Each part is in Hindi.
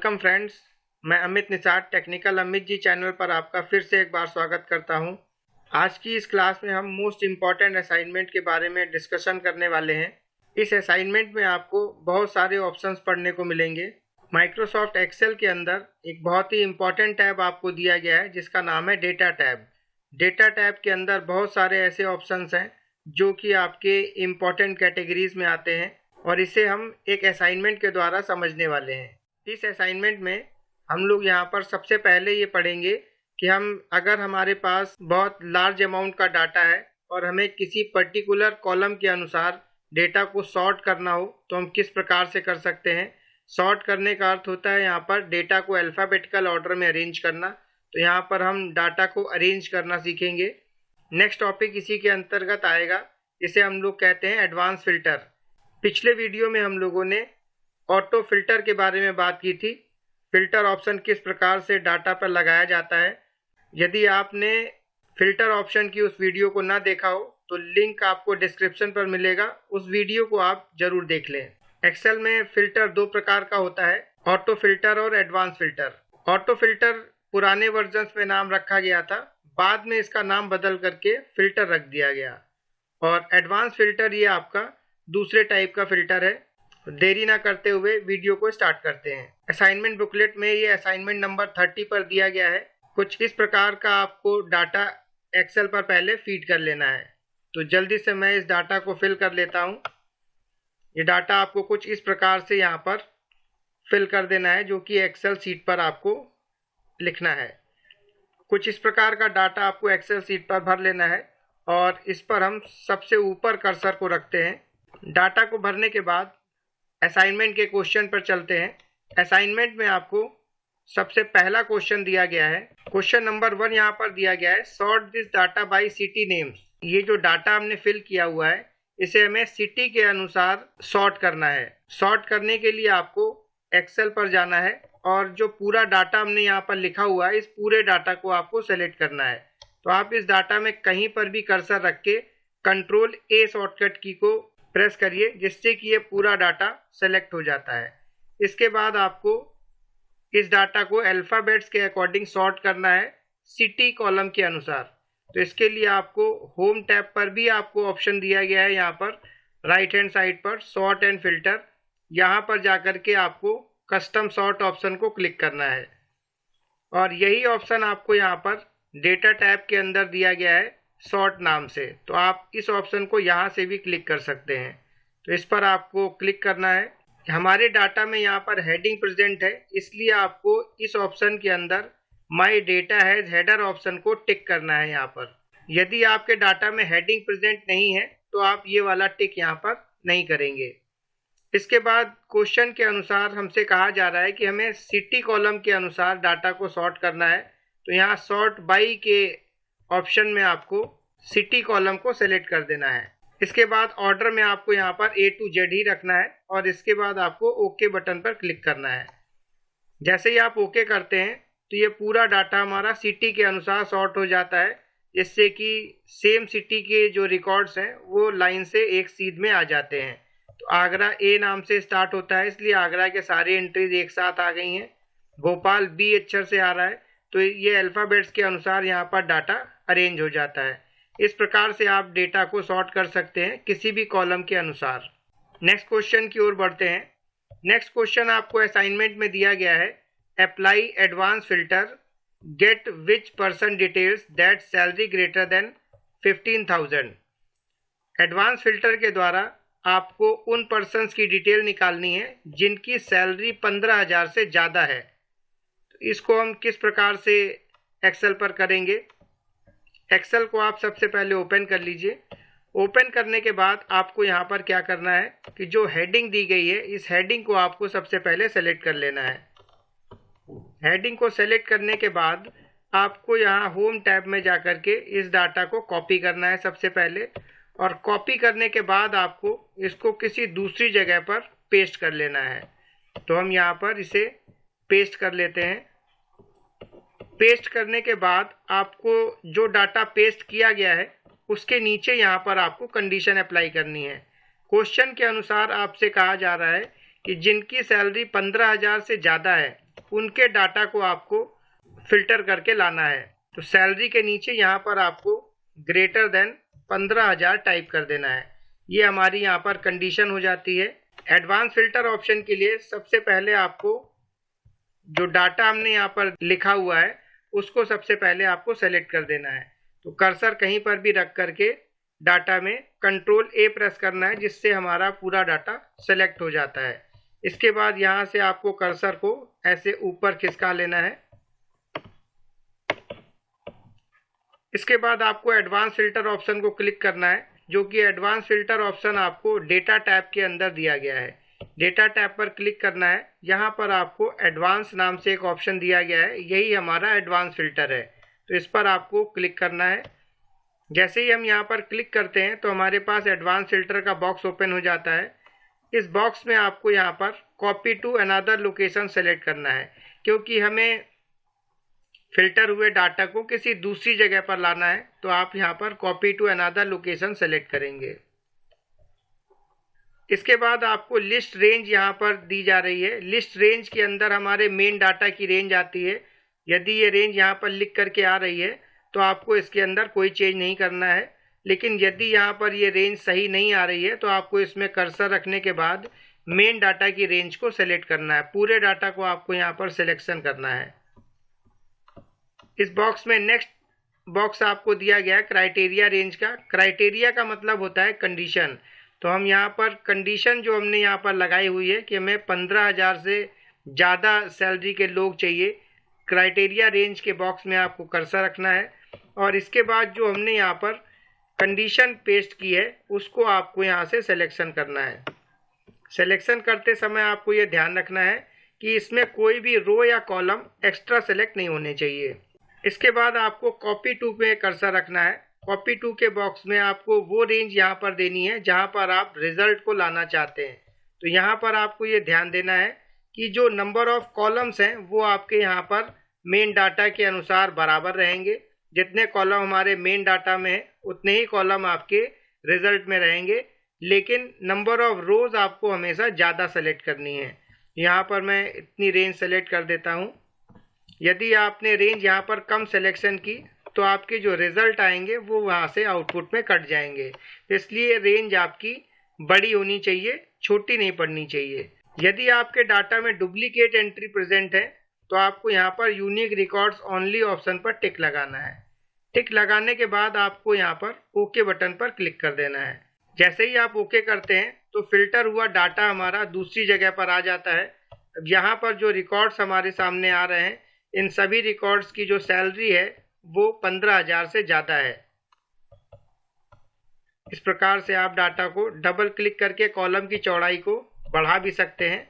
वेलकम फ्रेंड्स, मैं अमित निषाद टेक्निकल अमित जी चैनल पर आपका फिर से एक बार स्वागत करता हूं। आज की इस क्लास में हम मोस्ट इम्पॉर्टेंट असाइनमेंट के बारे में डिस्कशन करने वाले हैं। इस असाइनमेंट में आपको बहुत सारे ऑप्शंस पढ़ने को मिलेंगे। माइक्रोसॉफ्ट एक्सेल के अंदर एक बहुत ही इम्पॉर्टेंट टैब आपको दिया गया है जिसका नाम है डेटा टैब। डेटा टैब के अंदर बहुत सारे ऐसे ऑप्शंस हैं जो कि आपके इम्पॉर्टेंट कैटेगरीज में आते हैं और इसे हम एक असाइनमेंट के द्वारा समझने वाले हैं। इस असाइनमेंट में हम लोग यहाँ पर सबसे पहले ये पढ़ेंगे कि अगर हमारे पास बहुत लार्ज अमाउंट का डाटा है और हमें किसी पर्टिकुलर कॉलम के अनुसार डेटा को सॉर्ट करना हो तो हम किस प्रकार से कर सकते हैं। सॉर्ट करने का अर्थ होता है यहाँ पर डेटा को अल्फ़ाबेटिकल ऑर्डर में अरेंज करना। तो यहाँ पर हम डाटा को अरेंज करना सीखेंगे। नेक्स्ट टॉपिक इसी के अंतर्गत आएगा, इसे हम लोग कहते हैं एडवांस फिल्टर। पिछले वीडियो में हम लोगों ने ऑटो फिल्टर के बारे में बात की थी। फिल्टर ऑप्शन किस प्रकार से डाटा पर लगाया जाता है। यदि आपने फिल्टर ऑप्शन की उस वीडियो को ना देखा हो तो लिंक आपको डिस्क्रिप्शन पर मिलेगा, उस वीडियो को आप जरूर देख लें। एक्सेल में फिल्टर दो प्रकार का होता है, ऑटो फिल्टर और एडवांस फिल्टर। ऑटो फिल्टर पुराने वर्जन्स में नाम रखा गया था, बाद में इसका नाम बदल करके फिल्टर रख दिया गया। और एडवांस फिल्टर ये आपका दूसरे टाइप का फिल्टर है। देरी ना करते हुए वीडियो को स्टार्ट करते हैं। असाइनमेंट बुकलेट में ये असाइनमेंट नंबर 30 पर दिया गया है। कुछ इस प्रकार का आपको डाटा एक्सेल पर पहले फीड कर लेना है। तो जल्दी से मैं इस डाटा को फिल कर लेता हूँ। ये डाटा आपको कुछ इस प्रकार से यहाँ पर फिल कर देना है जो कि एक्सेल सीट पर आपको लिखना है। कुछ इस प्रकार का डाटा आपको एक्सेल सीट पर भर लेना है और इस पर हम सबसे ऊपर कर्सर को रखते हैं। डाटा को भरने के बाद असाइनमेंट के क्वेश्चन पर चलते हैं। असाइनमेंट में आपको सबसे पहला क्वेश्चन दिया गया है। क्वेश्चन नंबर 1 यहाँ पर दिया गया है, sort this data by city names. ये जो डाटा हमने फिल किया हुआ है इसे हमें सिटी के अनुसार सॉर्ट करना है। सॉर्ट करने के लिए आपको एक्सेल पर जाना है और जो पूरा डाटा हमने यहाँ पर लिखा हुआ है इस पूरे डाटा को आपको सेलेक्ट करना है। तो आप इस डाटा में कहीं पर भी कर्सर रख के कंट्रोल A शॉर्टकट की को प्रेस करिए जिससे कि ये पूरा डाटा सेलेक्ट हो जाता है। इसके बाद आपको इस डाटा को अल्फ़ाबेट्स के अकॉर्डिंग सॉर्ट करना है सिटी कॉलम के अनुसार। तो इसके लिए आपको होम टैब पर भी आपको ऑप्शन दिया गया है, यहाँ पर राइट हैंड साइड पर सॉर्ट एंड फिल्टर। यहाँ पर जाकर के आपको कस्टम सॉर्ट ऑप्शन को क्लिक करना है और यही ऑप्शन आपको यहाँ पर डेटा टैब के अंदर दिया गया है सॉर्ट नाम से। तो आप इस ऑप्शन को यहाँ से भी क्लिक कर सकते हैं। तो इस पर आपको क्लिक करना है। हमारे डाटा में यहाँ पर हेडिंग प्रेजेंट है, इसलिए आपको इस ऑप्शन के अंदर my data has header option को टिक करना है यहाँ पर। यदि आपके डाटा में हेडिंग प्रेजेंट नहीं है तो आप ये वाला टिक यहाँ पर नहीं करेंगे। इसके बाद क्वेश्चन के अनुसार हमसे कहा जा रहा है कि हमें सिटी कॉलम के अनुसार डाटा को सॉर्ट करना है। तो यहाँ सॉर्ट बाई के ऑप्शन में आपको सिटी कॉलम को सेलेक्ट कर देना है। इसके बाद ऑर्डर में आपको यहाँ पर A to Z ही रखना है और इसके बाद आपको ओके बटन पर क्लिक करना है। जैसे ही आप ओके करते हैं तो ये पूरा डाटा हमारा सिटी के अनुसार सॉर्ट हो जाता है, जिससे कि सेम सिटी के जो रिकॉर्ड्स हैं वो लाइन से एक सीध में आ जाते हैं। तो आगरा A नाम से स्टार्ट होता है, इसलिए आगरा के सारे एंट्रीज एक साथ आ गई हैं। भोपाल B अक्षर से आ रहा है, तो ये अल्फ़ाबेट्स के अनुसार यहाँ पर डाटा अरेंज हो जाता है। इस प्रकार से आप डेटा को सॉर्ट कर सकते हैं किसी भी कॉलम के अनुसार। नेक्स्ट क्वेश्चन की ओर बढ़ते हैं। नेक्स्ट क्वेश्चन आपको असाइनमेंट में दिया गया है, apply advance filter get which person details that salary greater than 15,000। Advance filter के द्वारा आपको उन पर्सन्स की डिटेल निकालनी है जिनकी सैलरी 15,000 से ज़्यादा है। तो इसको हम किस प्रकार से एक्सेल पर करेंगे। एक्सेल को आप सबसे पहले ओपन कर लीजिए। ओपन करने के बाद आपको यहाँ पर क्या करना है कि जो हेडिंग दी गई है इस हेडिंग को आपको सबसे पहले सेलेक्ट कर लेना है। हेडिंग को सेलेक्ट करने के बाद आपको यहाँ होम टैब में जाकर के इस डाटा को कॉपी करना है सबसे पहले, और कॉपी करने के बाद आपको इसको किसी दूसरी जगह पर पेस्ट कर लेना है। तो हम यहाँ पर इसे पेस्ट कर लेते हैं। पेस्ट करने के बाद आपको जो डाटा पेस्ट किया गया है उसके नीचे यहाँ पर आपको कंडीशन अप्लाई करनी है। क्वेश्चन के अनुसार आपसे कहा जा रहा है कि जिनकी सैलरी 15,000 से ज़्यादा है उनके डाटा को आपको फिल्टर करके लाना है। तो सैलरी के नीचे यहाँ पर आपको ग्रेटर देन 15,000 टाइप कर देना है। ये हमारी यहाँ पर कंडीशन हो जाती है। एडवांस फिल्टर ऑप्शन के लिए सबसे पहले आपको जो डाटा हमने यहाँ पर लिखा हुआ है उसको सबसे पहले आपको सेलेक्ट कर देना है। तो कर्सर कहीं पर भी रख करके डाटा में कंट्रोल A प्रेस करना है, जिससे हमारा पूरा डाटा सेलेक्ट हो जाता है। इसके बाद यहाँ से आपको कर्सर को ऐसे ऊपर खिसका लेना है। इसके बाद आपको एडवांस फिल्टर ऑप्शन को क्लिक करना है, जो कि एडवांस फिल्टर ऑप्शन आपको डेटा टैब के अंदर दिया गया है। डेटा टैब पर क्लिक करना है। यहाँ पर आपको एडवांस नाम से एक ऑप्शन दिया गया है, यही हमारा एडवांस फिल्टर है। तो इस पर आपको क्लिक करना है। जैसे ही हम यहाँ पर क्लिक करते हैं तो हमारे पास एडवांस फिल्टर का बॉक्स ओपन हो जाता है। इस बॉक्स में आपको यहाँ पर copy to another location select करना है, क्योंकि हमें फिल्टर हुए डाटा को किसी दूसरी जगह पर लाना है। तो आप यहाँ पर copy to another location select करेंगे। इसके बाद आपको लिस्ट रेंज यहाँ पर दी जा रही है। लिस्ट रेंज के अंदर हमारे मेन डाटा की रेंज आती है। यदि ये रेंज यहाँ पर लिख करके आ रही है तो आपको इसके अंदर कोई चेंज नहीं करना है। लेकिन यदि यहाँ पर ये रेंज सही नहीं आ रही है तो आपको इसमें कर्सर रखने के बाद मेन डाटा की रेंज को सेलेक्ट करना है। पूरे डाटा को आपको यहाँ पर सिलेक्शन करना है। इस बॉक्स में नेक्स्ट बॉक्स आपको दिया गया है क्राइटेरिया रेंज का। क्राइटेरिया का मतलब होता है कंडीशन। तो हम यहाँ पर कंडीशन जो हमने यहाँ पर लगाई हुई है कि हमें 15,000 से ज़्यादा सैलरी के लोग चाहिए, क्राइटेरिया रेंज के बॉक्स में आपको कर्सर रखना है। और इसके बाद जो हमने यहाँ पर कंडीशन पेस्ट की है उसको आपको यहाँ से सिलेक्शन करना है। सिलेक्शन करते समय आपको ये ध्यान रखना है कि इसमें कोई भी रो या कॉलम एक्स्ट्रा सेलेक्ट नहीं होने चाहिए। इसके बाद आपको कॉपी टू पे कर्सर रखना है। कॉपी टू के बॉक्स में आपको वो रेंज यहाँ पर देनी है जहाँ पर आप रिजल्ट को लाना चाहते हैं। तो यहाँ पर आपको ये ध्यान देना है कि जो नंबर ऑफ कॉलम्स हैं वो आपके यहाँ पर मेन डाटा के अनुसार बराबर रहेंगे। जितने कॉलम हमारे मेन डाटा में है उतने ही कॉलम आपके रिजल्ट में रहेंगे, लेकिन नंबर ऑफ रोज आपको हमेशा ज़्यादा सेलेक्ट करनी है। यहाँ पर मैं इतनी रेंज सेलेक्ट कर देता हूँ। यदि आपने रेंज यहाँ पर कम सिलेक्शन की तो आपके जो रिजल्ट आएंगे वो वहाँ से आउटपुट में कट जाएंगे। इसलिए रेंज आपकी बड़ी होनी चाहिए, छोटी नहीं पड़नी चाहिए। यदि आपके डाटा में डुप्लीकेट एंट्री प्रेजेंट है तो आपको यहाँ पर यूनिक रिकॉर्ड्स ओनली ऑप्शन पर टिक लगाना है। टिक लगाने के बाद आपको यहाँ पर ओके बटन पर क्लिक कर देना है। जैसे ही आप ओके करते हैं तो फिल्टर हुआ डाटा हमारा दूसरी जगह पर आ जाता है। अब यहाँ पर जो रिकॉर्ड्स हमारे सामने आ रहे हैं, इन सभी रिकॉर्ड्स की जो सैलरी है वो 15,000 से ज़्यादा है। इस प्रकार से आप डाटा को डबल क्लिक करके कॉलम की चौड़ाई को बढ़ा भी सकते हैं।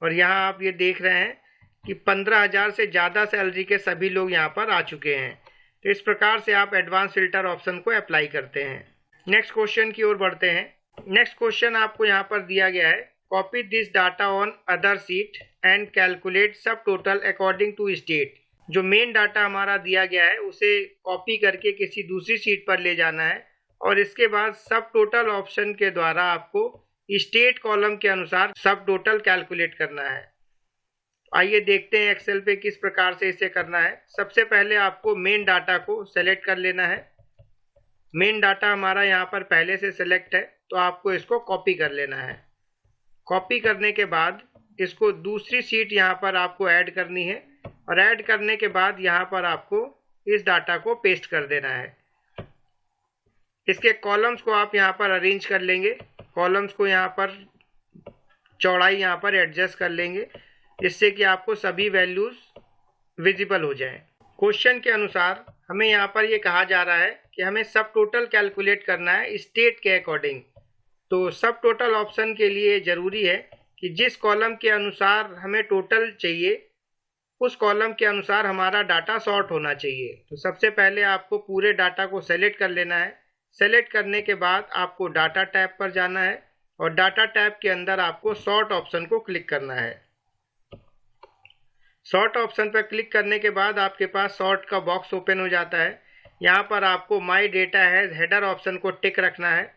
और यहाँ आप ये देख रहे हैं कि 15,000 से ज़्यादा सैलरी के सभी लोग यहाँ पर आ चुके हैं। तो इस प्रकार से आप एडवांस फिल्टर ऑप्शन को अप्लाई करते हैं। नेक्स्ट क्वेश्चन की ओर बढ़ते हैं। नेक्स्ट क्वेश्चन आपको यहाँ पर दिया गया है, copy this data on other sheet and calculate सब टोटल अकॉर्डिंग टू स्टेट। जो मेन डाटा हमारा दिया गया है उसे कॉपी करके किसी दूसरी शीट पर ले जाना है और इसके बाद सब टोटल ऑप्शन के द्वारा आपको स्टेट कॉलम के अनुसार सब टोटल कैलकुलेट करना है। आइए देखते हैं एक्सेल पे किस प्रकार से इसे करना है। सबसे पहले आपको मेन डाटा को सेलेक्ट कर लेना है। मेन डाटा हमारा यहाँ पर पहले से सेलेक्ट है तो आपको इसको कॉपी कर लेना है। कॉपी करने के बाद इसको दूसरी शीट यहाँ पर आपको ऐड करनी है और ऐड करने के बाद यहाँ पर आपको इस डाटा को पेस्ट कर देना है। इसके कॉलम्स को आप यहाँ पर अरेंज कर लेंगे। कॉलम्स को यहाँ पर चौड़ाई यहाँ पर एडजस्ट कर लेंगे जिससे कि आपको सभी वैल्यूज विजिबल हो जाएं। क्वेश्चन के अनुसार हमें यहाँ पर ये कहा जा रहा है कि हमें सब टोटल कैलकुलेट करना है स्टेट के अकॉर्डिंग। तो सब टोटल ऑप्शन के लिए ज़रूरी है कि जिस कॉलम के अनुसार हमें टोटल चाहिए उस कॉलम के अनुसार हमारा डाटा सॉर्ट होना चाहिए। तो सबसे पहले आपको पूरे डाटा को सेलेक्ट कर लेना है। सेलेक्ट करने के बाद आपको डाटा टैब पर जाना है और डाटा टैब के अंदर आपको सॉर्ट ऑप्शन को क्लिक करना है। सॉर्ट ऑप्शन पर क्लिक करने के बाद आपके पास सॉर्ट का बॉक्स ओपन हो जाता है। यहाँ पर आपको my data has header option को टिक रखना है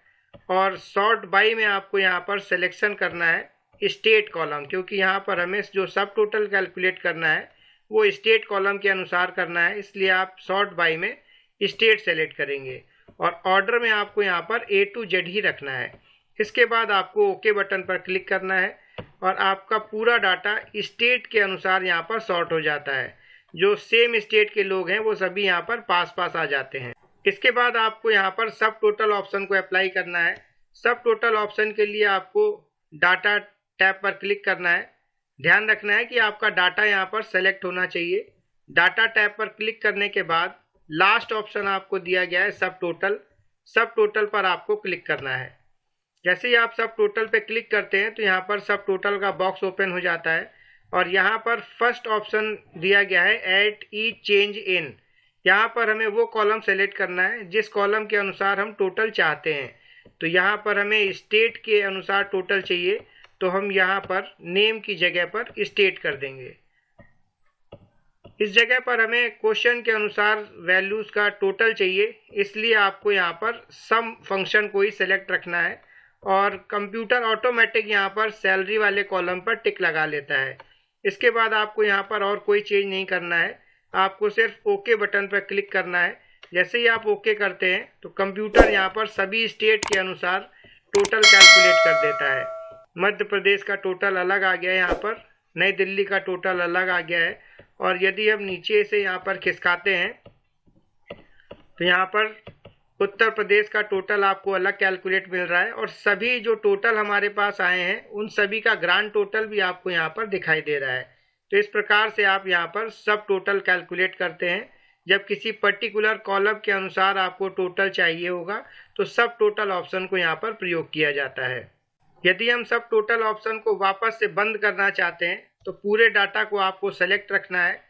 और सॉर्ट बाई में आपको यहाँ पर सिलेक्शन करना है स्टेट कॉलम, क्योंकि यहाँ पर हमें जो सब टोटल कैलकुलेट करना है वो स्टेट कॉलम के अनुसार करना है, इसलिए आप सॉर्ट बाय में स्टेट सेलेक्ट करेंगे और ऑर्डर में आपको यहाँ पर A to Z ही रखना है। इसके बाद आपको ओके बटन पर क्लिक करना है और आपका पूरा डाटा स्टेट के अनुसार यहाँ पर सॉर्ट हो जाता है। जो सेम स्टेट के लोग हैं वो सभी यहाँ पर पास पास आ जाते हैं। इसके बाद आपको यहाँ पर सब टोटल ऑप्शन को अप्लाई करना है। सब टोटल ऑप्शन के लिए आपको डाटा टैब पर क्लिक करना है। ध्यान रखना है कि आपका डाटा यहाँ पर सेलेक्ट होना चाहिए। डाटा टैब पर क्लिक करने के बाद लास्ट ऑप्शन आपको दिया गया है सब टोटल। सब टोटल पर आपको क्लिक करना है। जैसे ही आप सब टोटल पे क्लिक करते हैं तो यहाँ पर सब टोटल का बॉक्स ओपन हो जाता है और यहाँ पर फर्स्ट ऑप्शन दिया गया है एट ईच चेंज इन। यहाँ पर हमें वो कॉलम सेलेक्ट करना है जिस कॉलम के अनुसार हम टोटल चाहते हैं। तो यहाँ पर हमें स्टेट के अनुसार टोटल चाहिए, तो हम यहाँ पर नेम की जगह पर स्टेट कर देंगे। इस जगह पर हमें क्वेश्चन के अनुसार वैल्यूज का टोटल चाहिए, इसलिए आपको यहाँ पर सम फंक्शन को ही सेलेक्ट रखना है और कंप्यूटर ऑटोमेटिक यहाँ पर सैलरी वाले कॉलम पर टिक लगा लेता है। इसके बाद आपको यहाँ पर और कोई चेंज नहीं करना है, आपको सिर्फ ओके बटन पर क्लिक करना है। जैसे ही आप ओके करते हैं तो कंप्यूटर यहाँ पर सभी स्टेट के अनुसार टोटल कैलकुलेट कर देता है। मध्य प्रदेश का टोटल अलग आ गया है, यहाँ पर नई दिल्ली का टोटल अलग आ गया है और यदि हम नीचे से यहाँ पर खिसकाते हैं तो यहाँ पर उत्तर प्रदेश का टोटल आपको अलग कैलकुलेट मिल रहा है और सभी जो टोटल हमारे पास आए हैं उन सभी का ग्रांड टोटल भी आपको यहाँ पर दिखाई दे रहा है। तो इस प्रकार से आप यहाँ पर सब टोटल कैलकुलेट करते हैं। जब किसी पर्टिकुलर कॉलम के अनुसार आपको टोटल चाहिए होगा तो सब टोटल ऑप्शन को यहाँ पर प्रयोग किया जाता है। यदि हम सब टोटल ऑप्शन को वापस से बंद करना चाहते हैं तो पूरे डाटा को आपको सेलेक्ट रखना है।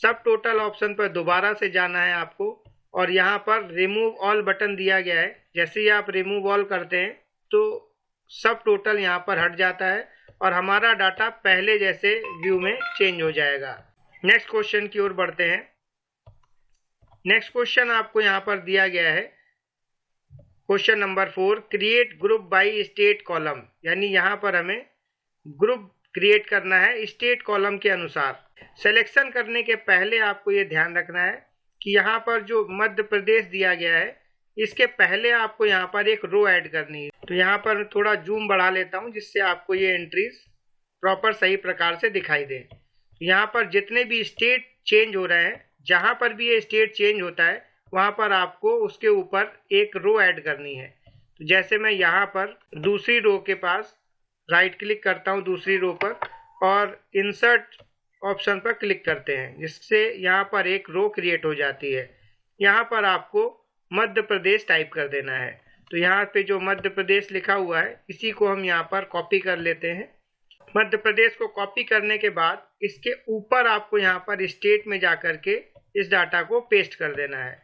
सब टोटल ऑप्शन पर दोबारा से जाना है आपको और यहाँ पर रिमूव ऑल बटन दिया गया है। जैसे ही आप रिमूव ऑल करते हैं तो सब टोटल यहाँ पर हट जाता है और हमारा डाटा पहले जैसे व्यू में चेंज हो जाएगा। नेक्स्ट क्वेश्चन की ओर बढ़ते हैं। नेक्स्ट क्वेश्चन आपको यहाँ पर दिया गया है question number 4, create group by state column, यानी यहाँ पर हमें ग्रुप क्रिएट करना है स्टेट कॉलम के अनुसार। सिलेक्शन करने के पहले आपको ये ध्यान रखना है कि यहाँ पर जो मध्य प्रदेश दिया गया है इसके पहले आपको यहाँ पर एक रो ऐड करनी है। तो यहाँ पर थोड़ा जूम बढ़ा लेता हूँ जिससे आपको ये एंट्रीज प्रॉपर सही प्रकार से दिखाई दें। यहाँ पर जितने भी स्टेट चेंज हो रहे हैं, जहाँ पर भी ये स्टेट चेंज होता है वहाँ पर आपको उसके ऊपर एक रो ऐड करनी है। तो जैसे मैं यहाँ पर दूसरी रो के पास राइट क्लिक करता हूँ दूसरी रो पर और इंसर्ट ऑप्शन पर क्लिक करते हैं, जिससे यहाँ पर एक रो क्रिएट हो जाती है। यहाँ पर आपको मध्य प्रदेश टाइप कर देना है। तो यहाँ पे जो मध्य प्रदेश लिखा हुआ है इसी को हम यहाँ पर कॉपी कर लेते हैं। मध्य प्रदेश को कॉपी करने के बाद इसके ऊपर आपको यहाँ पर स्टेट में जा कर के इस डाटा को पेस्ट कर देना है।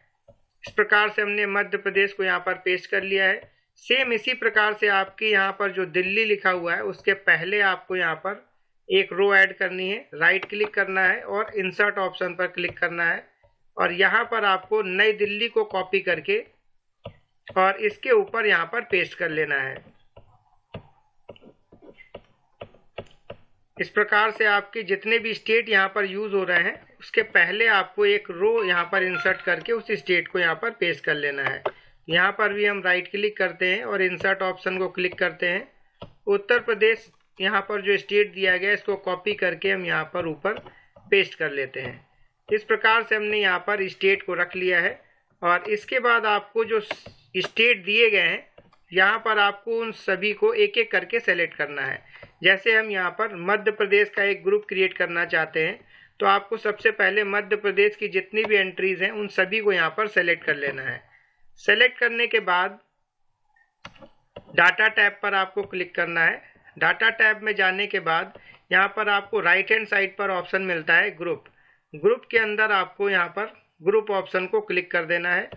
इस प्रकार से हमने मध्य प्रदेश को यहाँ पर पेस्ट कर लिया है। सेम इसी प्रकार से आपकी यहाँ पर जो दिल्ली लिखा हुआ है उसके पहले आपको यहाँ पर एक रो ऐड करनी है। राइट क्लिक करना है और इंसर्ट ऑप्शन पर क्लिक करना है और यहाँ पर आपको नई दिल्ली को कॉपी करके और इसके ऊपर यहाँ पर पेस्ट कर लेना है। इस प्रकार से आपके जितने भी स्टेट यहाँ पर यूज हो रहे हैं उसके पहले आपको एक रो यहाँ पर इंसर्ट करके उस स्टेट को यहाँ पर पेस्ट कर लेना है। यहाँ पर भी हम राइट क्लिक करते हैं और इंसर्ट ऑप्शन को क्लिक करते हैं। उत्तर प्रदेश यहाँ पर जो स्टेट दिया गया है इसको कॉपी करके हम यहाँ पर ऊपर पेस्ट कर लेते हैं। इस प्रकार से हमने यहाँ पर स्टेट को रख लिया है और इसके बाद आपको जो स्टेट दिए गए हैं यहाँ पर आपको उन सभी को एक एक करके सेलेक्ट करना है। जैसे हम यहाँ पर मध्य प्रदेश का एक ग्रुप क्रिएट करना चाहते हैं तो आपको सबसे पहले मध्य प्रदेश की जितनी भी एंट्रीज हैं उन सभी को यहाँ पर सेलेक्ट कर लेना है। सेलेक्ट करने के बाद डाटा टैब पर आपको क्लिक करना है। डाटा टैब में जाने के बाद यहाँ पर आपको राइट हैंड साइड पर ऑप्शन मिलता है ग्रुप। ग्रुप के अंदर आपको यहाँ पर ग्रुप ऑप्शन को क्लिक कर देना है।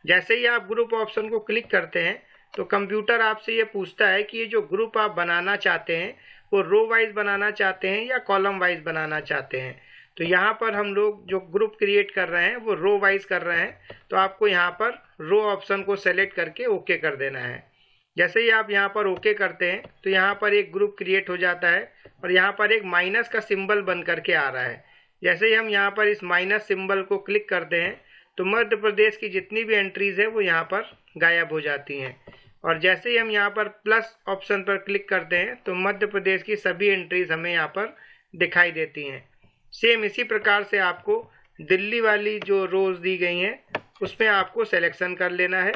जैसे ही आप ग्रुप ऑप्शन को क्लिक करते हैं तो कंप्यूटर आपसे ये पूछता है कि ये जो ग्रुप आप बनाना चाहते हैं वो रो वाइज बनाना चाहते हैं या कॉलम वाइज बनाना चाहते हैं। तो यहाँ पर हम लोग जो ग्रुप क्रिएट कर रहे हैं वो रो वाइज कर रहे हैं, तो आपको यहाँ पर रो ऑप्शन को सेलेक्ट करके ओके कर देना है। जैसे ही आप यहाँ पर ओके करते हैं तो यहाँ पर एक ग्रुप क्रिएट हो जाता है और यहाँ पर एक माइनस का सिंबल बन करके आ रहा है। जैसे ही हम यहाँ पर इस माइनस सिंबल को क्लिक करते हैं तो मध्य प्रदेश की जितनी भी एंट्रीज है वो यहाँ पर गायब हो जाती हैं। और जैसे ही हम यहाँ पर प्लस ऑप्शन पर क्लिक करते हैं तो मध्य प्रदेश की सभी एंट्रीज हमें यहाँ पर दिखाई देती हैं। सेम इसी प्रकार से आपको दिल्ली वाली जो रोज दी गई हैं उसमें आपको सिलेक्शन कर लेना है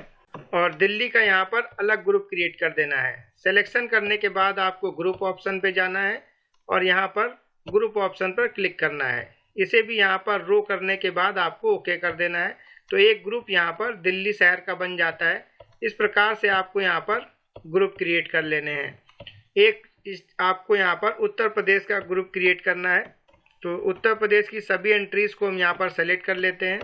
और दिल्ली का यहाँ पर अलग ग्रुप क्रिएट कर देना है। सिलेक्शन करने के बाद आपको ग्रुप ऑप्शन पे जाना है और यहाँ पर ग्रुप ऑप्शन पर क्लिक करना है। इसे भी यहाँ पर रो करने के बाद आपको ओके कर देना है तो एक ग्रुप यहाँ पर दिल्ली शहर का बन जाता है। इस प्रकार से आपको यहाँ पर ग्रुप क्रिएट कर लेने हैं। आपको यहाँ पर उत्तर प्रदेश का ग्रुप क्रिएट करना है तो उत्तर प्रदेश की सभी एंट्रीज को हम यहाँ पर सेलेक्ट कर लेते हैं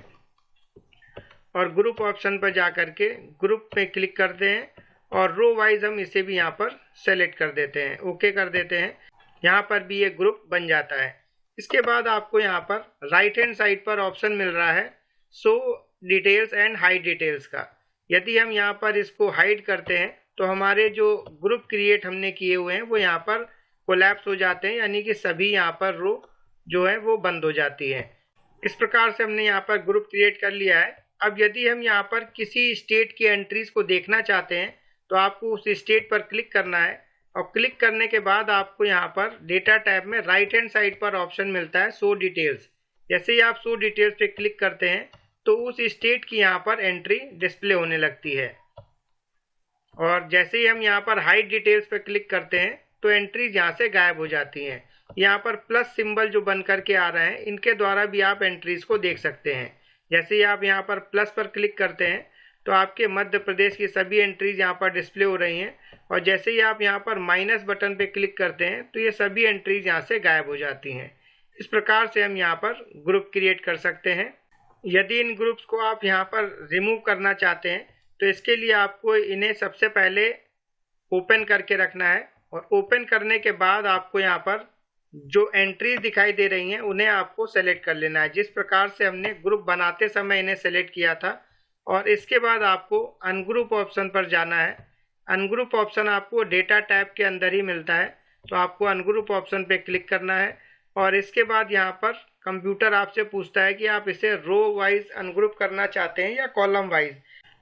और ग्रुप ऑप्शन पर जा करके ग्रुप पे क्लिक करते हैं और रो वाइज हम इसे भी यहाँ पर सेलेक्ट कर देते हैं, ओके कर देते हैं। यहाँ पर भी ये ग्रुप बन जाता है। इसके बाद आपको यहाँ पर राइट हैंड साइड पर ऑप्शन मिल रहा है show details and hide details का। यदि हम यहाँ पर इसको हाइड करते हैं तो हमारे जो ग्रुप क्रिएट हमने किए हुए हैं वो यहाँ पर कोलैप्स हो जाते हैं, यानी कि सभी यहाँ पर रो जो है वो बंद हो जाती है। इस प्रकार से हमने यहाँ पर ग्रुप क्रिएट कर लिया है। अब यदि हम यहाँ पर किसी स्टेट की एंट्रीज को देखना चाहते हैं तो आपको उस स्टेट पर क्लिक करना है और क्लिक करने के बाद आपको यहाँ पर डेटा टैब में राइट हैंड साइड पर ऑप्शन मिलता है शो डिटेल्स। जैसे ही आप शो डिटेल्स पे क्लिक करते हैं तो उस स्टेट की यहाँ पर एंट्री डिस्प्ले होने लगती है और जैसे ही हम यहाँ पर हाइड डिटेल्स पे क्लिक करते हैं तो एंट्रीज यहाँ से गायब हो जाती हैं। यहाँ पर प्लस सिंबल जो बन करके आ रहे हैं इनके द्वारा भी आप एंट्रीज को देख सकते हैं। जैसे ही आप यहाँ पर प्लस पर क्लिक करते हैं तो आपके मध्य प्रदेश की सभी एंट्रीज यहाँ पर डिस्प्ले हो रही हैं और जैसे ही आप यहाँ पर माइनस बटन पे क्लिक करते हैं तो ये सभी एंट्रीज यहाँ से गायब हो जाती हैं। इस प्रकार से हम यहाँ पर ग्रुप क्रिएट कर सकते हैं। यदि इन ग्रुप्स को आप यहाँ पर रिमूव करना चाहते हैं तो इसके लिए आपको इन्हें सबसे पहले ओपन करके रखना है और ओपन करने के बाद आपको यहाँ पर जो एंट्रीज दिखाई दे रही हैं उन्हें आपको सेलेक्ट कर लेना है, जिस प्रकार से हमने ग्रुप बनाते समय इन्हें सेलेक्ट किया था। और इसके बाद आपको अनग्रुप ऑप्शन पर जाना है। अनग्रुप ऑप्शन आपको डेटा टैब के अंदर ही मिलता है तो आपको अनग्रुप ऑप्शन पे क्लिक करना है और इसके बाद यहाँ पर कंप्यूटर आपसे पूछता है कि आप इसे रो वाइज अनग्रुप करना चाहते हैं या कॉलम वाइज।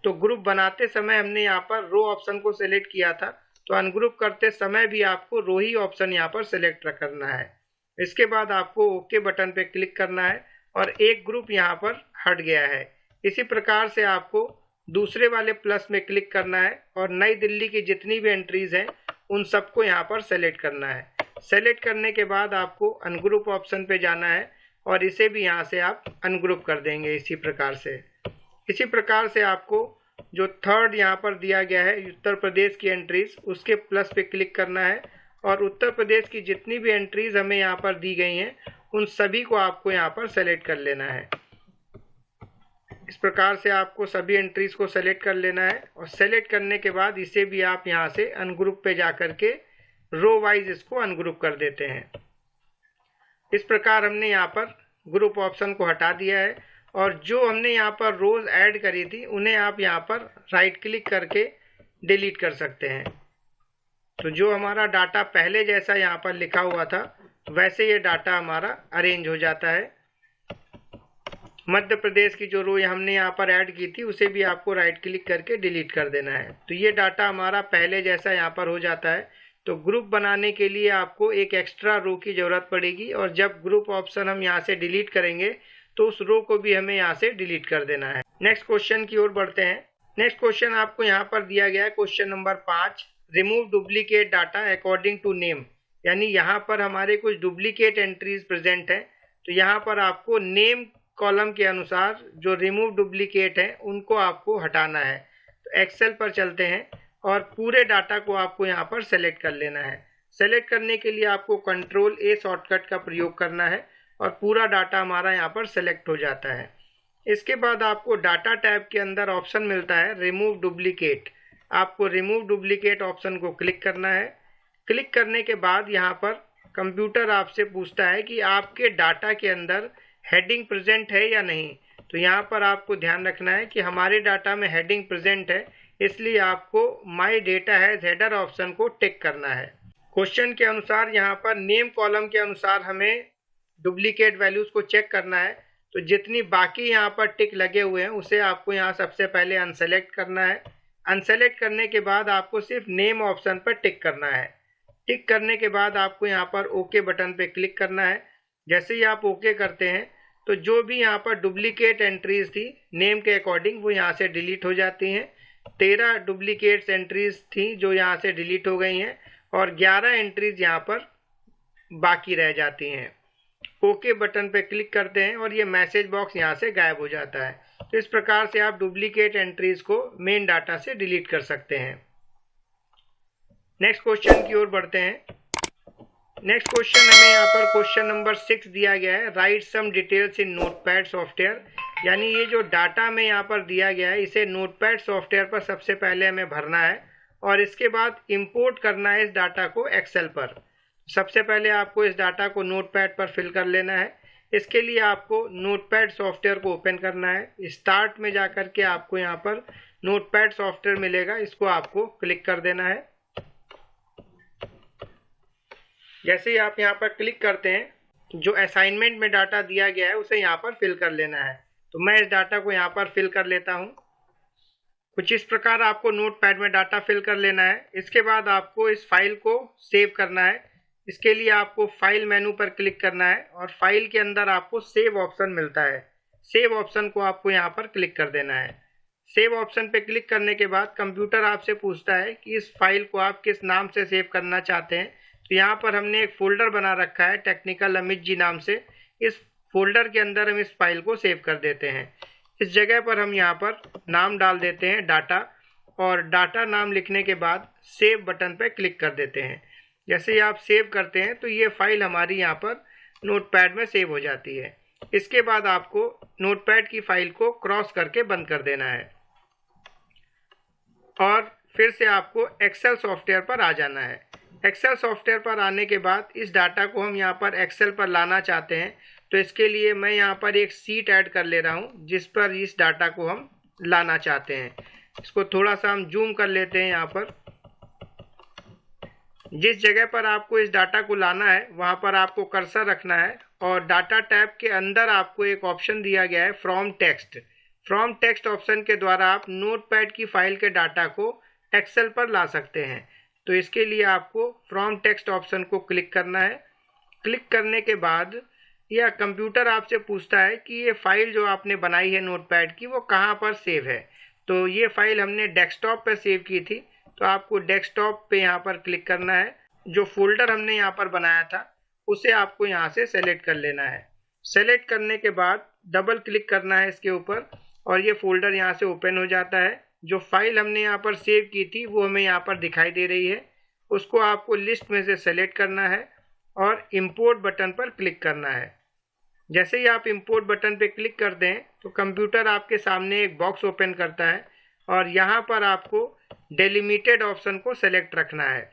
तो ग्रुप बनाते समय हमने यहाँ पर रो ऑप्शन को सिलेक्ट किया था तो अनग्रुप करते समय भी आपको रो ही ऑप्शन यहाँ पर सिलेक्ट करना है। इसके बाद आपको ओके बटन पे क्लिक करना है और एक ग्रुप यहाँ पर हट गया है। इसी प्रकार से आपको दूसरे वाले प्लस में क्लिक करना है और नई दिल्ली की जितनी भी एंट्रीज हैं उन सबको यहाँ पर सेलेक्ट करना है। सेलेक्ट करने के बाद आपको अनग्रुप ऑप्शन पे जाना है और इसे भी यहाँ से आप अनग्रुप कर देंगे। इसी प्रकार से आपको जो थर्ड यहाँ पर दिया गया है उत्तर प्रदेश की एंट्रीज, उसके प्लस पे क्लिक करना है और उत्तर प्रदेश की जितनी भी एंट्रीज हमें यहाँ पर दी गई हैं उन सभी को आपको यहाँ पर सेलेक्ट कर लेना है। इस प्रकार से आपको सभी एंट्रीज को सेलेक्ट कर लेना है और सेलेक्ट करने के बाद इसे भी आप यहाँ से अनग्रुप पे जा करके रो वाइज इसको अनग्रुप कर देते हैं। इस प्रकार हमने यहाँ पर ग्रुप ऑप्शन को हटा दिया है और जो हमने यहाँ पर रोज ऐड करी थी उन्हें आप यहाँ पर राइट क्लिक करके डिलीट कर सकते हैं। तो जो हमारा डाटा पहले जैसा यहाँ पर लिखा हुआ था वैसे ये डाटा हमारा अरेंज हो जाता है। मध्य प्रदेश की जो रो हमने यहाँ पर ऐड की थी उसे भी आपको राइट क्लिक करके डिलीट कर देना है। तो ये डाटा हमारा पहले जैसा यहाँ पर हो जाता है। तो ग्रुप बनाने के लिए आपको एक एक्स्ट्रा रो की ज़रूरत पड़ेगी और जब ग्रुप ऑप्शन हम यहाँ से डिलीट करेंगे तो उस रो को भी हमें यहाँ से डिलीट कर देना है। नेक्स्ट क्वेश्चन की ओर बढ़ते हैं। नेक्स्ट क्वेश्चन आपको यहाँ पर दिया गया है question number 5, remove duplicate data according to name. यानी यहाँ पर हमारे कुछ डुप्लीकेट एंट्रीज प्रेजेंट हैं तो यहाँ पर आपको नेम कॉलम के अनुसार जो रिमूव डुप्लीकेट है उनको आपको हटाना है। तो एक्सेल पर चलते हैं और पूरे डाटा को आपको यहाँ पर सेलेक्ट कर लेना है। सेलेक्ट करने के लिए आपको कंट्रोल ए शॉर्टकट का प्रयोग करना है और पूरा डाटा हमारा यहाँ पर सेलेक्ट हो जाता है। इसके बाद आपको डाटा टैब के अंदर ऑप्शन मिलता है रिमूव डुप्लीकेट। आपको रिमूव डुप्लीकेट ऑप्शन को क्लिक करना है। क्लिक करने के बाद यहाँ पर कंप्यूटर आपसे पूछता है कि आपके डाटा के अंदर हेडिंग प्रेजेंट है या नहीं। तो यहाँ पर आपको ध्यान रखना है कि हमारे डाटा में हेडिंग प्रेजेंट है, इसलिए आपको my data has header option को टिक करना है। क्वेश्चन के अनुसार यहाँ पर नेम कॉलम के अनुसार हमें डुप्लीकेट वैल्यूज को चेक करना है। तो जितनी बाकी यहाँ पर टिक लगे हुए हैं उसे आपको यहाँ सबसे पहले अनसेलेक्ट करना है। अनसेलेक्ट करने के बाद आपको सिर्फ नेम ऑप्शन पर टिक करना है। टिक करने के बाद आपको यहाँ पर ओके बटन पे क्लिक करना है। जैसे ही आप ओके करते हैं तो जो भी यहाँ पर डुप्लीकेट एंट्रीज थी नेम के अकॉर्डिंग वो यहाँ से डिलीट हो जाती हैं। 13 डुप्लीकेट एंट्रीज थी जो यहाँ से डिलीट हो गई हैं और 11 एंट्रीज यहाँ पर बाकी रह जाती हैं। ओके बटन पे क्लिक करते हैं और ये मैसेज बॉक्स यहाँ से गायब हो जाता है। तो इस प्रकार से आप डुप्लीकेट एंट्रीज को मेन डाटा से डिलीट कर सकते हैं। नेक्स्ट क्वेश्चन की ओर बढ़ते हैं। नेक्स्ट क्वेश्चन हमें यहाँ पर क्वेश्चन नंबर 6 दिया गया है, write some details in notepad software. यानी ये जो डाटा हमें यहाँ पर दिया गया है इसे नोटपैड सॉफ्टवेयर पर सबसे पहले हमें भरना है और इसके बाद इंपोर्ट करना है इस डाटा को एक्सेल पर। सबसे पहले आपको इस डाटा को नोटपैड पर फिल कर लेना है। इसके लिए आपको नोटपैड सॉफ्टवेयर को ओपन करना है। स्टार्ट में जाकर के आपको यहाँ पर नोटपैड सॉफ्टवेयर मिलेगा, इसको आपको क्लिक कर देना है। जैसे ही आप यहाँ पर क्लिक करते हैं जो असाइनमेंट में डाटा दिया गया है उसे यहाँ पर फिल कर लेना है। तो मैं इस डाटा को यहाँ पर फिल कर लेता हूँ। कुछ इस प्रकार आपको नोटपैड में डाटा फिल कर लेना है। इसके बाद आपको इस फाइल को सेव करना है। इसके लिए आपको फाइल मेनू पर क्लिक करना है और फाइल के अंदर आपको सेव ऑप्शन मिलता है। सेव ऑप्शन को आपको यहाँ पर क्लिक कर देना है। सेव ऑप्शन पे क्लिक करने के बाद कंप्यूटर आपसे पूछता है कि इस फाइल को आप किस नाम से सेव करना चाहते हैं। तो यहाँ पर हमने एक फोल्डर बना रखा है टेक्निकल अमित जी नाम से। इस फोल्डर के अंदर हम इस फाइल को सेव कर देते हैं। इस जगह पर हम यहाँ पर नाम डाल देते हैं डाटा और डाटा नाम लिखने के बाद सेव बटन पर क्लिक कर देते हैं। जैसे ही आप सेव करते हैं तो ये फाइल हमारी यहाँ पर नोटपैड में सेव हो जाती है। इसके बाद आपको नोटपैड की फाइल को क्रॉस करके बंद कर देना है और फिर से आपको एक्सेल सॉफ्टवेयर पर आ जाना है। एक्सेल सॉफ्टवेयर पर आने के बाद इस डाटा को हम यहाँ पर एक्सेल पर लाना चाहते हैं। तो इसके लिए मैं यहाँ पर एक सीट ऐड कर ले रहा हूँ जिस पर इस डाटा को हम लाना चाहते हैं। इसको थोड़ा सा हम जूम कर लेते हैं। यहाँ पर जिस जगह पर आपको इस डाटा को लाना है वहाँ पर आपको कर्सर रखना है और डाटा टैब के अंदर आपको एक ऑप्शन दिया गया है from text. From text option के द्वारा आप नोटपैड की फाइल के डाटा को एक्सेल पर ला सकते हैं। तो इसके लिए आपको फ्रॉम टेक्स्ट ऑप्शन को क्लिक करना है। क्लिक करने के बाद यह कंप्यूटर आपसे पूछता है कि ये फाइल जो आपने बनाई है नोटपैड की वो कहाँ पर सेव है। तो ये फाइल हमने डेस्कटॉप पर सेव की थी, तो आपको डेस्कटॉप पे यहाँ पर क्लिक करना है। जो फोल्डर हमने यहाँ पर बनाया था उसे आपको यहाँ से सेलेक्ट कर लेना है। सेलेक्ट करने के बाद डबल क्लिक करना है इसके ऊपर और ये फोल्डर यहाँ से ओपन हो जाता है। जो फाइल हमने यहाँ पर सेव की थी वो हमें यहाँ पर दिखाई दे रही है। उसको आपको लिस्ट में से सेलेक्ट करना है और इंपोर्ट बटन पर क्लिक करना है। जैसे ही आप इंपोर्ट बटन पर क्लिक करते हैं तो कंप्यूटर आपके सामने एक बॉक्स ओपन करता है और यहाँ पर आपको डेलिमिटेड ऑप्शन को सेलेक्ट रखना है।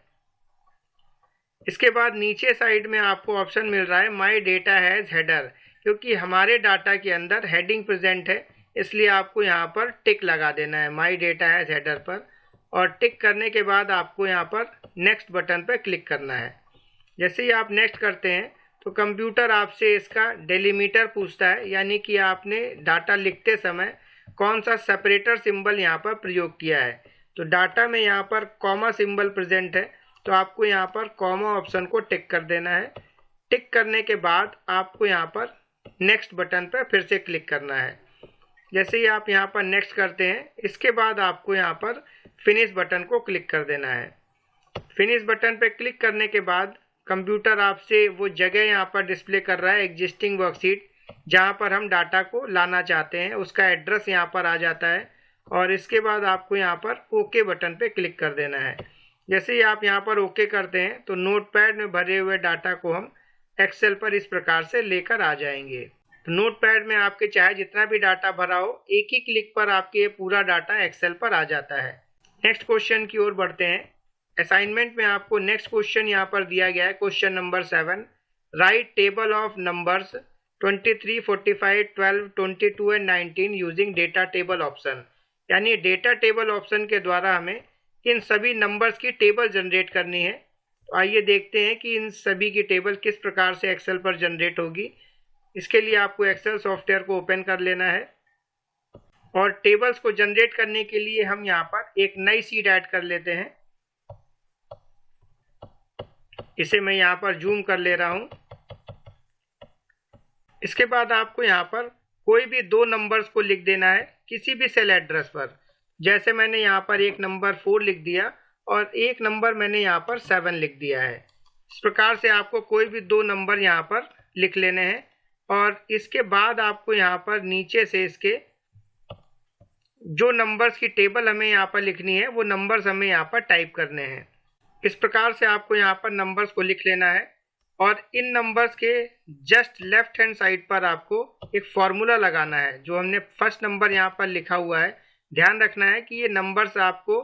इसके बाद नीचे साइड में आपको ऑप्शन मिल रहा है माई डेटा हैज़ हेडर। क्योंकि हमारे डाटा के अंदर हेडिंग प्रेजेंट है इसलिए आपको यहाँ पर टिक लगा देना है माई डेटा हैज़ हेडर पर। और टिक करने के बाद आपको यहाँ पर नेक्स्ट बटन पर क्लिक करना है। जैसे ही आप नेक्स्ट करते हैं तो कंप्यूटर आपसे इसका डेलीमीटर पूछता है, यानी कि आपने डाटा लिखते समय कौन सा सेपरेटर सिंबल यहाँ पर प्रयोग किया है। तो डाटा में यहाँ पर कॉमा सिंबल प्रेजेंट है तो आपको यहाँ पर कॉमा ऑप्शन को टिक कर देना है। टिक करने के बाद आपको यहाँ पर नेक्स्ट बटन पर फिर से क्लिक करना है। जैसे ही आप यहाँ पर नेक्स्ट करते हैं इसके बाद आपको यहाँ पर फिनिश बटन को क्लिक कर देना है। फिनिश बटन पर क्लिक करने के बाद कंप्यूटर आपसे वो जगह यहाँ पर डिस्प्ले कर रहा है एग्जिस्टिंग वर्कशीट जहाँ पर हम डाटा को लाना चाहते हैं, उसका एड्रेस यहाँ पर आ जाता है और इसके बाद आपको यहाँ पर ओके बटन पे क्लिक कर देना है। जैसे ही आप यहाँ पर ओके करते हैं तो नोटपैड में भरे हुए डाटा को हम एक्सेल पर इस प्रकार से लेकर आ जाएंगे। तो नोटपैड में आपके चाहे जितना भी डाटा भरा हो एक ही क्लिक पर आपके ये पूरा डाटा एक्सेल पर आ जाता है। नेक्स्ट क्वेश्चन की ओर बढ़ते हैं। असाइनमेंट में आपको नेक्स्ट क्वेश्चन यहाँ पर दिया गया है, question number 7, right table of numbers 23, 45, 12, 22 and 19 using data table option. यानी डेटा टेबल ऑप्शन के द्वारा हमें इन सभी नंबर्स की टेबल जनरेट करनी है। तो आइए देखते हैं कि इन सभी की टेबल किस प्रकार से एक्सेल पर जनरेट होगी। इसके लिए आपको एक्सेल सॉफ्टवेयर को ओपन कर लेना है और टेबल्स को जनरेट करने के लिए हम यहाँ पर एक नई शीट ऐड कर लेते हैं। इसे मैं यहाँ पर जूम कर ले रहा हूँ। इसके बाद आपको यहाँ पर कोई भी दो नंबर्स को लिख देना है किसी भी सेल एड्रेस पर। जैसे मैंने यहाँ पर एक नंबर 4 लिख दिया और एक नंबर मैंने यहाँ पर 7 लिख दिया है। इस प्रकार से आपको कोई भी दो नंबर यहाँ पर लिख लेने हैं और इसके बाद आपको यहाँ पर नीचे से इसके जो नंबर्स की टेबल हमें यहाँ पर लिखनी है वो नंबर्स हमें यहाँ पर टाइप करने हैं। इस प्रकार से आपको यहाँ पर नंबर्स को लिख लेना है और इन नंबर्स के जस्ट लेफ्ट हैंड साइड पर आपको एक फॉर्मूला लगाना है। जो हमने फर्स्ट नंबर यहाँ पर लिखा हुआ है, ध्यान रखना है कि ये नंबर्स आपको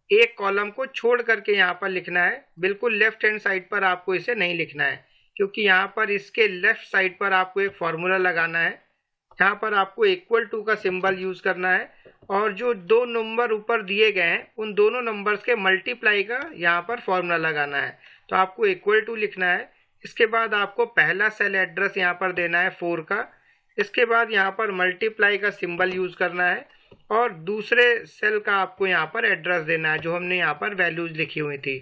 एक कॉलम को छोड़ करके यहाँ पर लिखना है। बिल्कुल लेफ्ट हैंड साइड पर आपको इसे नहीं लिखना है, क्योंकि यहाँ पर इसके लेफ्ट साइड पर आपको एक फॉर्मूला लगाना है। यहाँ पर आपको इक्वल टू का सिंबल यूज करना है और जो दो नंबर ऊपर दिए गए हैं उन दोनों नंबर्स के मल्टीप्लाई का यहाँ पर फॉर्मूला लगाना है। तो आपको इक्वल टू लिखना है। इसके बाद आपको पहला सेल एड्रेस यहाँ पर देना है 4 का। इसके बाद यहाँ पर मल्टीप्लाई का सिंबल यूज करना है और दूसरे सेल का आपको यहाँ पर एड्रेस देना है जो हमने यहाँ पर वैल्यूज लिखी हुई थी।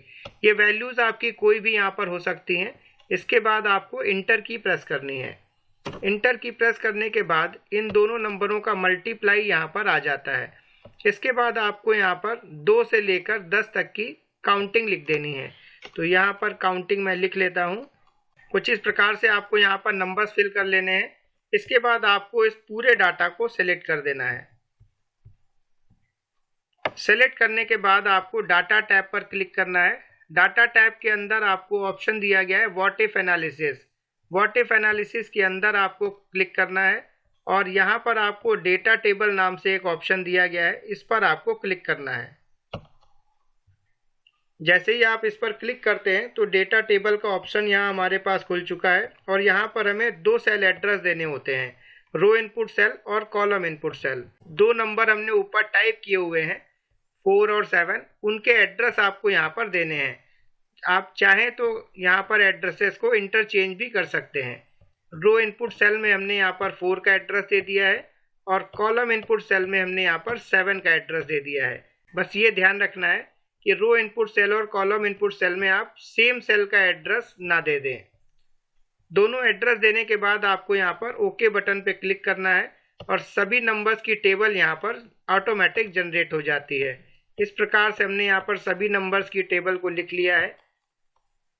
ये वैल्यूज आपकी कोई भी यहाँ पर हो सकती हैं। इसके बाद आपको इंटर की प्रेस करनी है। इंटर की प्रेस करने के बाद इन दोनों नंबरों का मल्टीप्लाई यहाँ पर आ जाता है। इसके बाद आपको यहाँ पर 2 से लेकर 10 तक की काउंटिंग लिख देनी है। तो यहाँ पर काउंटिंग मैं लिख लेता हूँ। कुछ इस प्रकार से आपको यहाँ पर नंबर्स फिल कर लेने हैं। इसके बाद आपको इस पूरे डाटा को सिलेक्ट कर देना है। सेलेक्ट करने के बाद आपको डाटा टैब पर क्लिक करना है। डाटा टैब के अंदर आपको ऑप्शन दिया गया है what if analysis. What if analysis के अंदर आपको क्लिक करना है और यहाँ पर आपको डेटा टेबल नाम से एक ऑप्शन दिया गया है, इस पर आपको क्लिक करना है। जैसे ही आप इस पर क्लिक करते हैं तो डेटा टेबल का ऑप्शन यहाँ हमारे पास खुल चुका है और यहाँ पर हमें 2 सेल एड्रेस देने होते हैं, रो इनपुट सेल और कॉलम इनपुट सेल। 2 नंबर हमने ऊपर टाइप किए हुए हैं 4 और 7, उनके एड्रेस आपको यहाँ पर देने हैं। आप चाहें तो यहाँ पर एड्रेसेस को इंटरचेंज भी कर सकते हैं। रो इनपुट सेल में हमने यहाँ पर 4 का एड्रेस दे दिया है और कॉलम इनपुट सेल में हमने यहाँ पर 7 का एड्रेस दे दिया है। बस ये ध्यान रखना है कि रो इनपुट सेल और कॉलम इनपुट सेल में आप सेम सेल का एड्रेस ना दे दें। दोनों एड्रेस देने के बाद आपको यहाँ पर ओके बटन पे क्लिक करना है और सभी नंबर्स की टेबल यहाँ पर ऑटोमेटिक जनरेट हो जाती है। इस प्रकार से हमने यहाँ पर सभी नंबर्स की टेबल को लिख लिया है।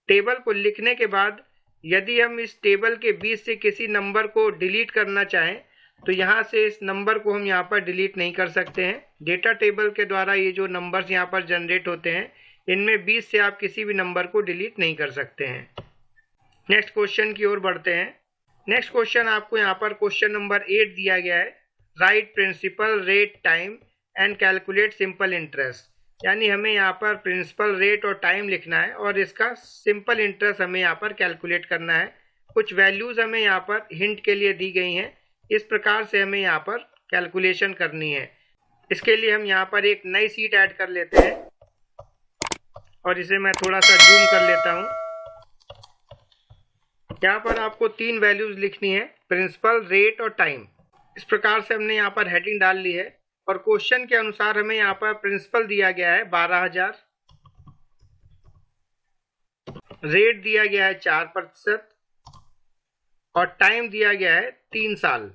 टेबल को लिखने के बाद यदि हम इस टेबल के बीच से किसी नंबर को डिलीट करना चाहें तो यहाँ से इस नंबर को हम यहाँ पर डिलीट नहीं कर सकते हैं। डेटा टेबल के द्वारा ये जो नंबर्स यहाँ पर जनरेट होते हैं इनमें बीच से आप किसी भी नंबर को डिलीट नहीं कर सकते हैं। नेक्स्ट क्वेश्चन की ओर बढ़ते हैं। नेक्स्ट क्वेश्चन आपको यहाँ पर क्वेश्चन नंबर 8 दिया गया है, write principal rate time and calculate simple interest. यानी हमें यहाँ पर प्रिंसिपल रेट और टाइम लिखना है और इसका सिंपल इंटरेस्ट हमें यहाँ पर कैलकुलेट करना है। कुछ वैल्यूज हमें यहाँ पर हिंट के लिए दी गई हैं, इस प्रकार से हमें यहाँ पर कैलकुलेशन करनी है। इसके लिए हम यहाँ पर एक नई शीट ऐड कर लेते हैं और इसे मैं थोड़ा सा जूम कर लेता हूँ। यहाँ पर आपको 3 वैल्यूज लिखनी है, प्रिंसिपल रेट और टाइम। इस प्रकार से हमने यहाँ पर हेडिंग डाल ली है और क्वेश्चन के अनुसार हमें यहाँ पर प्रिंसिपल दिया गया है 12,000, रेट दिया गया है 4% और टाइम दिया गया है 3 साल।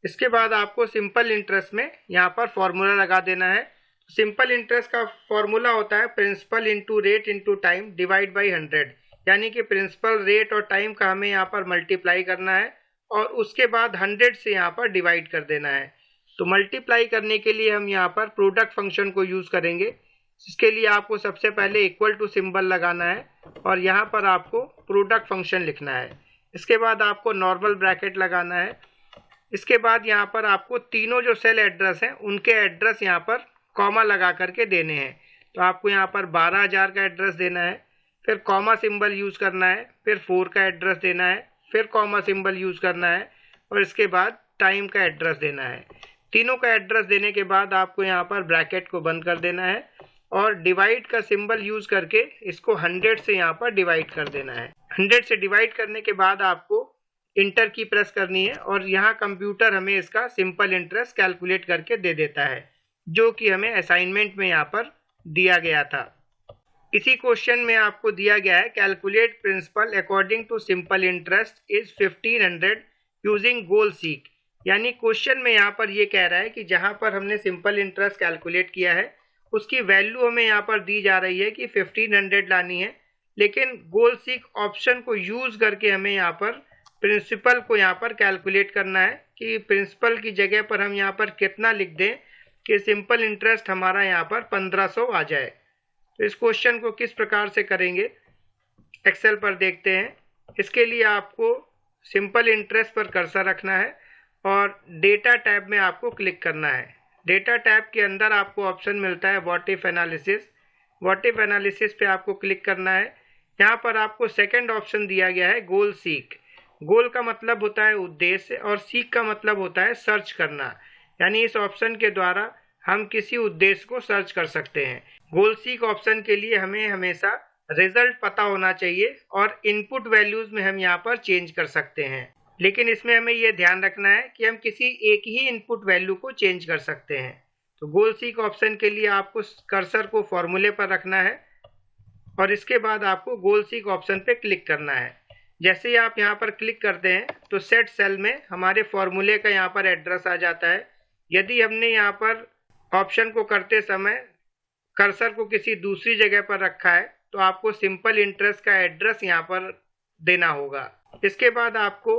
इसके बाद आपको सिंपल इंटरेस्ट में यहाँ पर फॉर्मूला लगा देना है। सिंपल इंटरेस्ट का फॉर्मूला होता है principal into rate into time divide by 100। यानी कि प्रिंसिपल रेट और टाइम का हमें यहाँ पर मल्टीप्लाई करना है और उसके बाद 100 से यहाँ पर डिवाइड कर देना है। तो मल्टीप्लाई करने के लिए हम यहाँ पर प्रोडक्ट फंक्शन को यूज़ करेंगे। इसके लिए आपको सबसे पहले इक्वल टू सिंबल लगाना है और यहाँ पर आपको प्रोडक्ट फंक्शन लिखना है। इसके बाद आपको नॉर्मल ब्रैकेट लगाना है। इसके बाद यहाँ पर आपको तीनों जो सेल एड्रेस हैं उनके एड्रेस यहाँ पर कॉमा लगा करके देने हैं। तो आपको यहाँ पर 12,000 का एड्रेस देना है, फिर कॉमा सिंबल यूज़ करना है, फिर 4 का एड्रेस देना है, फिर कॉमा सिंबल यूज़ करना है और इसके बाद टाइम का एड्रेस देना है। तीनों का एड्रेस देने के बाद आपको यहाँ पर ब्रैकेट को बंद कर देना है और डिवाइड का सिंबल यूज करके इसको 100 से यहाँ पर डिवाइड कर देना है। 100 से डिवाइड करने के बाद आपको इंटर की प्रेस करनी है और यहाँ कंप्यूटर हमें इसका सिंपल इंटरेस्ट कैलकुलेट करके दे देता है, जो कि हमें असाइनमेंट में यहाँ पर दिया गया था। इसी क्वेश्चन में आपको दिया गया है calculate principal according to simple interest is 1500 using goal seek. यानी क्वेश्चन में यहाँ पर ये कह रहा है कि जहाँ पर हमने सिंपल इंटरेस्ट कैलकुलेट किया है उसकी वैल्यू हमें यहाँ पर दी जा रही है कि 1500 लानी है, लेकिन गोल सीक ऑप्शन को यूज करके हमें यहाँ पर प्रिंसिपल को यहाँ पर कैलकुलेट करना है कि प्रिंसिपल की जगह पर हम यहाँ पर कितना लिख दें कि सिंपल इंटरेस्ट हमारा यहाँ पर 1500 आ जाए। तो इस क्वेश्चन को किस प्रकार से करेंगे एक्सेल पर देखते हैं। इसके लिए आपको सिंपल इंटरेस्ट पर कर्सर रखना है और डेटा टैब में आपको क्लिक करना है। डेटा टैब के अंदर आपको ऑप्शन मिलता है what if analysis. What if analysis पे आपको क्लिक करना है। यहाँ पर आपको सेकंड ऑप्शन दिया गया है गोल सीक। गोल का मतलब होता है उद्देश्य और सीक का मतलब होता है सर्च करना, यानी इस ऑप्शन के द्वारा हम किसी उद्देश्य को सर्च कर सकते हैं। गोल सीक ऑप्शन के लिए हमें हमेशा रिजल्ट पता होना चाहिए और इनपुट वैल्यूज में हम यहाँ पर चेंज कर सकते हैं, लेकिन इसमें हमें यह ध्यान रखना है कि हम किसी एक ही इनपुट वैल्यू को चेंज कर सकते हैं। तो गोल सीक ऑप्शन के लिए आपको कर्सर को फॉर्मूले पर रखना है और इसके बाद आपको गोल सीक ऑप्शन पे क्लिक करना है। जैसे ही आप यहाँ पर क्लिक करते हैं तो सेट सेल में हमारे फॉर्मूले का यहाँ पर एड्रेस आ जाता है। यदि हमने यहाँ पर ऑप्शन को करते समय कर्सर को किसी दूसरी जगह पर रखा है तो आपको सिंपल इंटरेस्ट का एड्रेस यहाँ पर देना होगा। इसके बाद आपको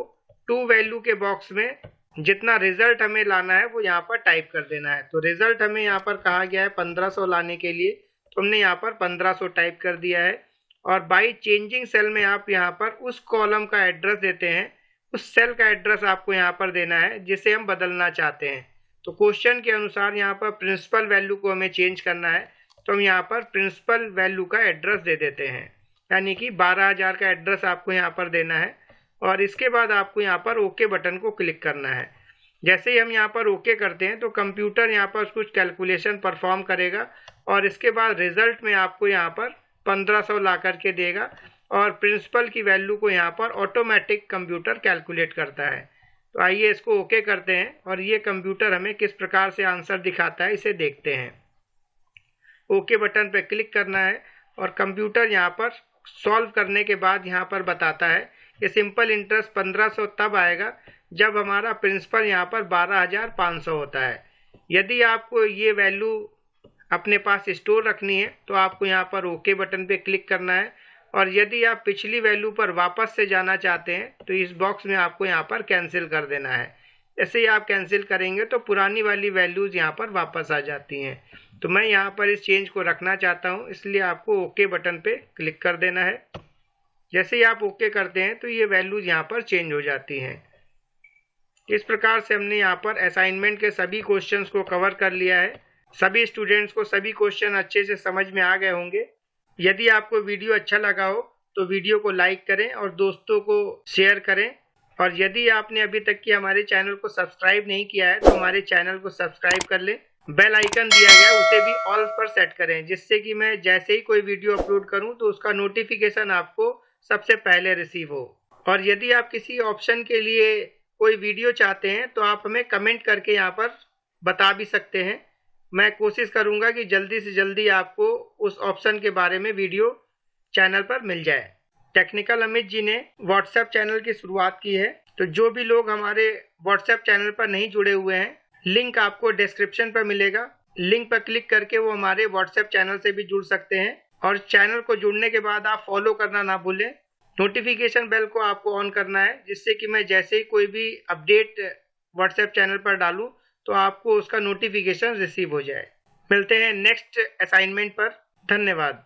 टू वैल्यू के बॉक्स में जितना रिजल्ट हमें लाना है वो यहाँ पर टाइप कर देना है। तो रिजल्ट हमें यहाँ पर कहा गया है 1500 लाने के लिए, तो हमने यहाँ पर 1500 टाइप कर दिया है और बाई चेंजिंग सेल में आप यहाँ पर उस कॉलम का एड्रेस देते हैं, उस सेल का एड्रेस आपको यहाँ पर देना है जिसे हम बदलना चाहते हैं। तो क्वेश्चन के अनुसार यहाँ पर प्रिंसिपल वैल्यू को हमें चेंज करना है, तो हम यहाँ पर प्रिंसिपल वैल्यू का एड्रेस दे देते हैं, यानी कि 12000 का एड्रेस आपको यहाँ पर देना है और इसके बाद आपको यहाँ पर ओके बटन को क्लिक करना है। जैसे ही हम यहाँ पर ओके करते हैं तो कंप्यूटर यहाँ पर कुछ कैलकुलेशन परफॉर्म करेगा और इसके बाद रिजल्ट में आपको यहाँ पर 1500 ला करके देगा और प्रिंसिपल की वैल्यू को यहाँ पर ऑटोमेटिक कंप्यूटर कैलकुलेट करता है। तो आइए इसको ओके करते हैं और ये कंप्यूटर हमें किस प्रकार से आंसर दिखाता है इसे देखते हैं। ओके बटन पर क्लिक करना है और कंप्यूटर यहाँ पर सॉल्व करने के बाद यहाँ पर बताता है कि सिंपल इंटरेस्ट 1500 तब आएगा जब हमारा प्रिंसिपल यहाँ पर 12500 होता है। यदि आपको ये वैल्यू अपने पास स्टोर रखनी है तो आपको यहाँ पर ओके बटन पे क्लिक करना है और यदि आप पिछली वैल्यू पर वापस से जाना चाहते हैं तो इस बॉक्स में आपको यहाँ पर कैंसिल कर देना है। ऐसे ही आप कैंसिल करेंगे तो पुरानी वाली वैल्यूज़ यहाँ पर वापस आ जाती हैं। तो मैं यहाँ पर इस चेंज को रखना चाहता हूँ, इसलिए आपको ओके बटन पे क्लिक कर देना है। जैसे ही आप ओके करते हैं तो ये वैल्यूज यहाँ पर चेंज हो जाती हैं। इस प्रकार से हमने यहाँ पर असाइनमेंट के सभी क्वेश्चंस को कवर कर लिया है। सभी स्टूडेंट्स को सभी क्वेश्चन अच्छे से समझ में आ गए होंगे। यदि आपको वीडियो अच्छा लगा हो तो वीडियो को लाइक करें और दोस्तों को शेयर करें और यदि आपने अभी तक की हमारे चैनल को सब्सक्राइब नहीं किया है तो हमारे चैनल को सब्सक्राइब कर लें। बेल आइकन दिया गया उसे भी ऑल पर सेट करें, जिससे कि मैं जैसे ही कोई वीडियो अपलोड करूं तो उसका नोटिफिकेशन आपको सबसे पहले रिसीव हो। और यदि आप किसी ऑप्शन के लिए कोई वीडियो चाहते हैं तो आप हमें कमेंट करके यहाँ पर बता भी सकते हैं। मैं कोशिश करूँगा कि जल्दी से जल्दी आपको उस ऑप्शन के बारे में वीडियो चैनल पर मिल जाए। टेक्निकल अमित जी ने व्हाट्सएप चैनल की शुरुआत की है, तो जो भी लोग हमारे व्हाट्सएप चैनल पर नहीं जुड़े हुए हैं, लिंक आपको डिस्क्रिप्शन पर मिलेगा। लिंक पर क्लिक करके वो हमारे व्हाट्सएप चैनल से भी जुड़ सकते हैं और चैनल को जुड़ने के बाद आप फॉलो करना ना भूलें। नोटिफिकेशन बेल को आपको ऑन करना है, जिससे कि मैं जैसे ही कोई भी अपडेट व्हाट्सएप चैनल पर डालूं तो आपको उसका नोटिफिकेशन रिसीव हो जाए। मिलते हैं नेक्स्ट असाइनमेंट पर। धन्यवाद।